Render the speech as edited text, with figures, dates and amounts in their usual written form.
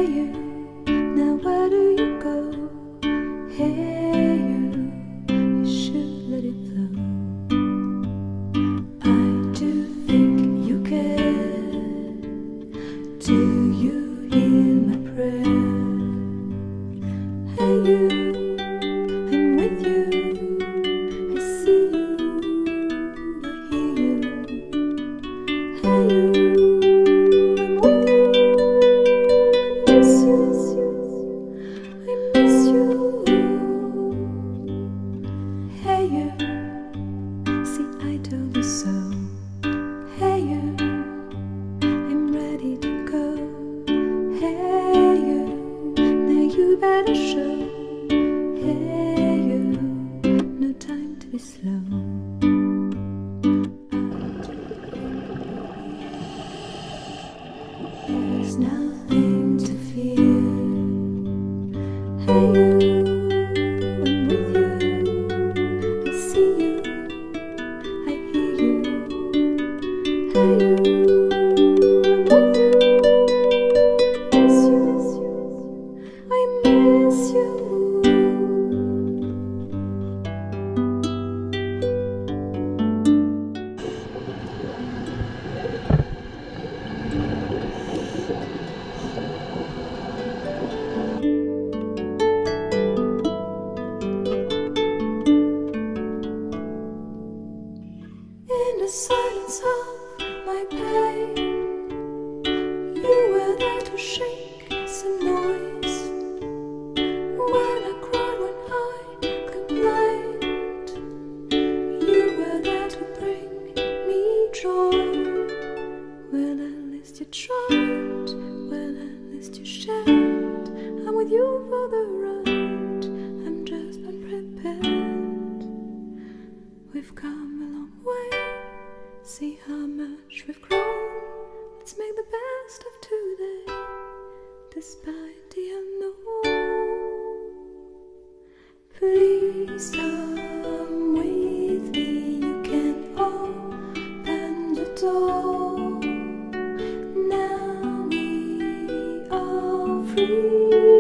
you, now where do you go? Hey you should let it flow. I do think you care. Do you hear my prayer? Hey you, I'm with you. I see you, I hear you. Hey you, I'm with you. I miss you, I miss you. Hey you, see I told you so. Hey you, I'm ready to go. Hey you, now you better show. Hey you, no time to be slow. There's nothing to fear. Hey you, I'm with you. I see you, I hear you. Hey you, I'm with you. I miss you. In the silence of my pain, you were there to shake some noise. When I cried, when I complained, you were there to bring me joy. Well, at least you tried, well, at least you shared. I'm with you for the ride, I'm just unprepared. We've come a long way, see how much we've grown. Let's make the best of today, despite the unknown. Please come with me, you can open the door. Now we are free.